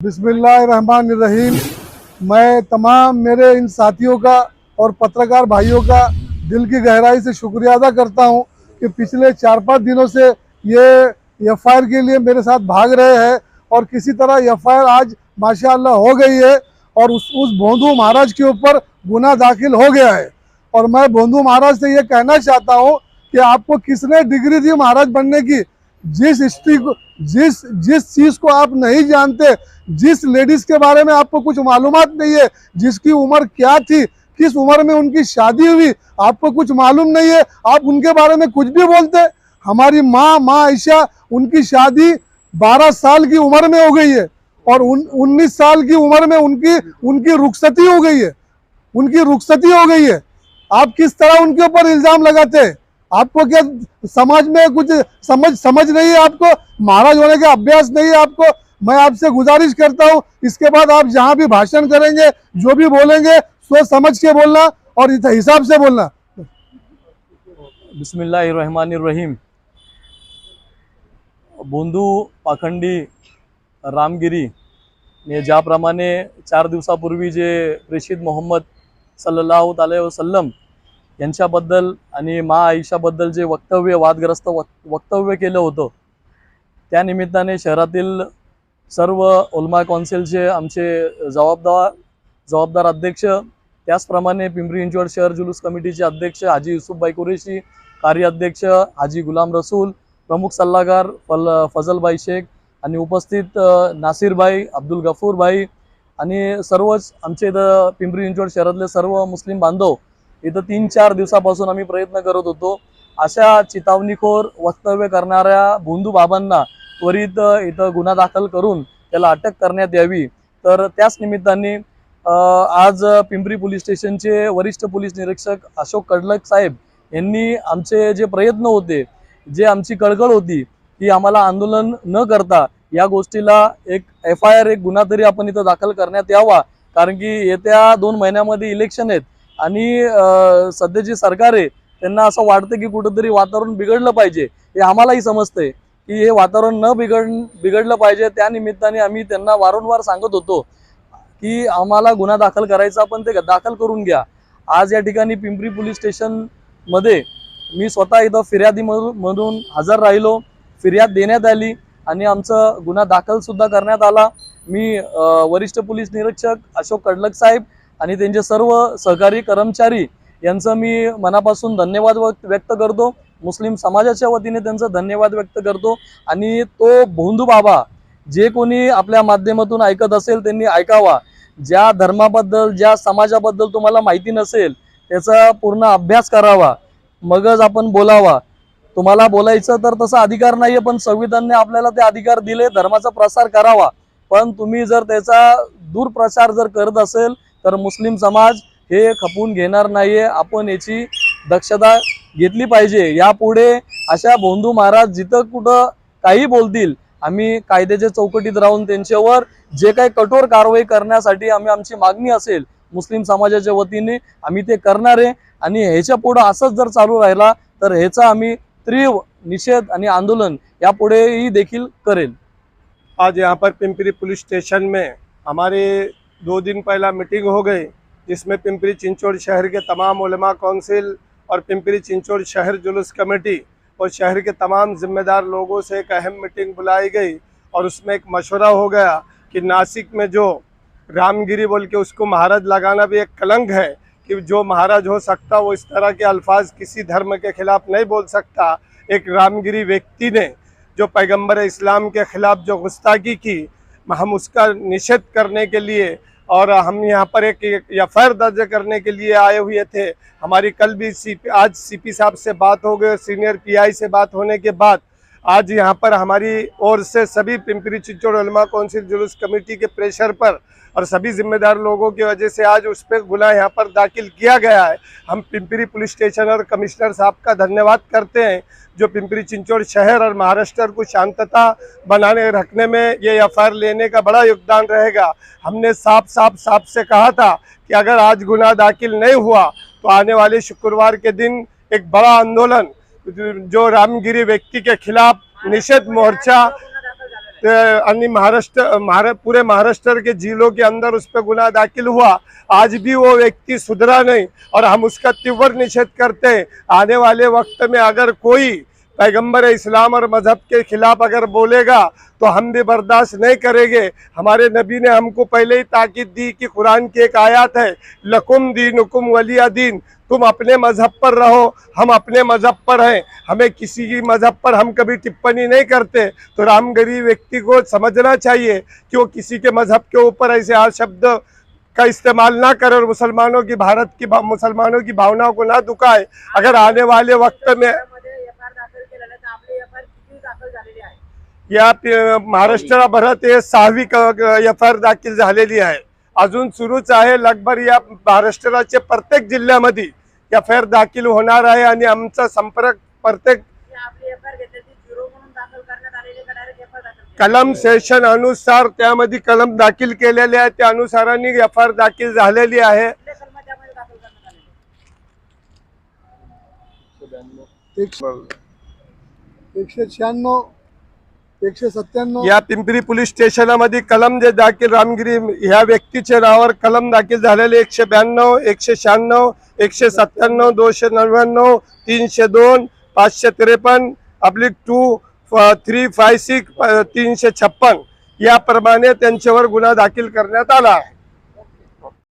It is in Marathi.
बिस्मिल्लाहिर्रहमानिर्रहीम। मैं तमाम मेरे इन साथियों का और पत्रकार भाइयों का दिल की गहराई से शुक्रिया अदा करता हूं कि पिछले 4-5 दिनों से ये एफआईआर के लिए मेरे साथ भाग रहे हैं और किसी तरह एफआईआर आज माशाअल्लाह हो गई है और उस भोंदू महाराज के ऊपर गुनाह दाखिल हो गया है। और मैं भोंदू महाराज से ये कहना चाहता हूँ कि आपको किसने डिग्री दी महाराज बनने की? जिस हिस्ट्री को जिस चीज को आप नहीं जानते, जिस लेडीज के बारे में आपको कुछ मालूमात नहीं है, जिसकी उम्र क्या थी, किस उम्र में उनकी शादी हुई, आपको कुछ मालूम नहीं है, आप उनके बारे में कुछ भी बोलते। हमारी माँ आयशा, उनकी शादी 12 साल की उम्र में हो गई है और 19 साल की उम्र में उनकी रुखसती हो गई है, उनकी रुखसती हो गई है। आप किस तरह उनके ऊपर इल्जाम लगाते हैं? आपको क्या समाज में कुछ समझ नहीं है? आपको महाराज होने का अभ्यास नहीं है आपको? मैं आपसे गुजारिश करता हूं, इसके बाद आप जहां भी भाषण करेंगे, जो भी बोलेंगे, सोच समझ के बोलना और हिसाब से बोलना। बिस्मिल्लाहिर्रहमानिर्रहीम। भोंदू पाखंडी रामगिरी ने ज्याप्रमाणे 4 दिवसापूर्वी जे प्रेषित मोहम्मद सल्लल्लाहु अलैहि वसल्लम यांच्याबद्दल आणि माँ आयशाबद्दल जे वादग्रस्त वक्तव्य केलं होतं, त्या निमित्ताने शहरातील सर्व उलमा कौन्सिलचे आमचे जबाबदार अध्यक्ष, त्याचप्रमाणे पिंपरी चिंचवड शहर जुलूस कमिटीचे अध्यक्ष हाजी युसुफभाई कुरेशी, कार्याध्यक्ष हाजी गुलाम रसूल, प्रमुख सल्लागार फजलभाई शेख आणि उपस्थित नासिरभाई, अब्दुल गफूरभाई आणि सर्वच आमचे इथं पिंपरी चिंचवड शहरातले सर्व मुस्लिम बांधव इथं 3-4 दिवसापासून आम्ही प्रयत्न करत होतो अशा चितावणीखोर वक्तव्य करणाऱ्या भोंदू बाबांना त्वरित इथं गुन्हा दाखल करून त्याला अटक करण्यात यावी। तर त्याच निमित्ताने आज पिंपरी पोलीस स्टेशनचे वरिष्ठ पोलीस निरीक्षक अशोक कडलक साहेब यांनी आमचे जे प्रयत्न होते, जे आमची कळकळ होती की आम्हाला आंदोलन न करता या गोष्टीला एक एफआयआर, एक गुन्हा तरी आपण इथं दाखल करण्यात यावा, कारण की येत्या 2 महिन्यामध्ये इलेक्शन आहेत आणि सध्याची सरकार आहे त्यांना असं वाटतं की कुठंतरी वातावरण बिघडलं पाहिजे। हे आम्हालाही समजतंय की हे वातावरण न बिघडलं पाहिजे। त्या निमित्ताने आम्ही त्यांना वारंवार सांगत होतो की आम्हाला गुन्हा दाखल करायचा, पण ते दाखल करून घ्या। आज या ठिकाणी पिंपरी पोलीस स्टेशन मध्ये मी स्वतः इथं फिर्यादी म्हणून हजर राहिलो, फिर्याद देण्यात आली आणि आमचा गुन्हा दाखल सुद्धा करण्यात आला। मी वरिष्ठ पोलीस निरीक्षक अशोक कडलक साहेब आणि त्यांचे सर्व सहकारी कर्मचारी यांचं मी मनापासून धन्यवाद व्यक्त करतो, मुस्लिम समाजाच्या वतीने त्यांचा धन्यवाद व्यक्त करतो। आणि तो भोंदू बाबा जे कोणी आपल्या माध्यमातून ऐकत असेल त्यांनी ऐकावा। ज्या धर्माबद्दल, ज्या समाजाबद्दल तुम्हाला माहिती नसेल त्याचा पूर्ण अभ्यास करावा, मगच आपण बोलावा। तुम्हाला बोलायचं तर तसा अधिकार नाहीये, पण संविधानाने आपल्याला ते अधिकार दिले, धर्माचा प्रसार करावा। पण तुम्ही जर त्याचा दुर्प्रचार जर करत असेल तर मुस्लिम समाज हे खपून घेणार नाहीये। आपण याची दक्षता घेतली पाहिजे। यापुढे अशा भोंदू महाराज जिथं कुठं काही बोलतील, आम्ही कायद्याच्या चौकटीत राहून त्यांच्यावर जे काही कठोर कारवाई करण्यासाठी आमची मागणी असेल मुस्लिम समाजाच्या वतीने आम्ही ते करणार आहे। आणि ह्याच्या पुढे असंच जर चालू राहिला तर ह्याचा आम्ही तीव्र निषेध आणि आंदोलन यापुढेही देखील करेल। आज यहाँ पर पिंपरी पुलिस स्टेशन में हमारे 2 दिन पहला मीटिंग हो गई, जिसमें पिंपरी चिंचवड शहर के तमाम उलमा कौंसिल और पिंपरी चिंचवड शहर जुलूस कमेटी और शहर के तमाम जिम्मेदार लोगों से एक अहम मीटिंग बुलाई गई और उसमें एक मशवरा हो गया कि नासिक में जो रामगिरी बोल के उसको महाराज लगाना भी एक कलंक है कि जो महाराज हो सकता वो इस तरह के अल्फाज किसी धर्म के खिलाफ नहीं बोल सकता। एक रामगिरी व्यक्ति ने जो पैगंबर इस्लाम के खिलाफ जो गुस्ताखी की, हम उसका निषेध करने के लिए और हम यहाँ पर एक एफआईआर दर्ज करने के लिए आए हुए थे। हमारी कल भी आज सीपी साहब से बात हो गई, सीनियर पीआई से बात होने के बाद आज यहाँ पर हमारी ओर से सभी पिंपरी चिंचवड उलमा कौंसिल जुलूस कमेटी के प्रेशर पर और सभी जिम्मेदार लोगों की वजह से आज उस पर गुनाह यहाँ पर दाखिल किया गया है। हम पिंपरी पुलिस स्टेशन और कमिश्नर साहब का धन्यवाद करते हैं जो पिंपरी चिंचवड शहर और महाराष्ट्र को शांतता बनाने रखने में ये एफआईआर लेने का बड़ा योगदान रहेगा। हमने साफ से कहा था कि अगर आज गुनाह दाखिल नहीं हुआ तो आने वाले शुक्रवार के दिन एक बड़ा आंदोलन जो रामगिरी व्यक्ति के खिलाफ निषेध मोर्चा अन्य पूरे महाराष्ट्र के जिलों के अंदर उस पर गुनाह दाखिल हुआ। आज भी वो व्यक्ति सुधरा नहीं और हम उसका तीव्र निषेध करते हैं। आने वाले वक्त में अगर कोई पैगंबर इस्लाम और मजहब के खिलाफ अगर बोलेगा तो हम भी बर्दाश्त नहीं करेंगे। हमारे नबी ने हमको पहले ही ताकीद दी कि कुरान की एक आयत है, लकुम दीनुकुम वलिया दीन, तुम अपने मजहब पर रहो, हम अपने मजहब पर हैं। हमें किसी की मजहब पर हम कभी टिप्पणी नहीं करते। तो रामगिरी व्यक्ति को समझना चाहिए कि वो किसी के मजहब के ऊपर ऐसे हर शब्द का इस्तेमाल ना करे और मुसलमानों की मुसलमानों की भावनाओं को ना दुखाए। अगर आने वाले वक्त में या महाराष्ट्राभरात हे 6वी एफआयआर दाखल झालेली आहे, अजून सुरूच आहे। लगभग या महाराष्ट्राचे प्रत्येक जिल्ह्यामध्ये एफआयआर दाखल होणार आहे आणि आमचा संपर्क प्रत्येक कलम सेशन अनुसार त्यामध्ये कलम दाखल केलेले आहे, त्या अनुसाराने एफआयआर दाखल झालेली आहे। 196 197 या पिंपरी पोलीस स्टेशनमध्ये कलम जे दाखल रामगिरी ह्या व्यक्तीच्या नावावर कलम दाखल झालेले 192 196 197 299 302 553/2 356 356 याप्रमाणे त्यांच्यावर गुन्हा दाखल करण्यात आला आहे।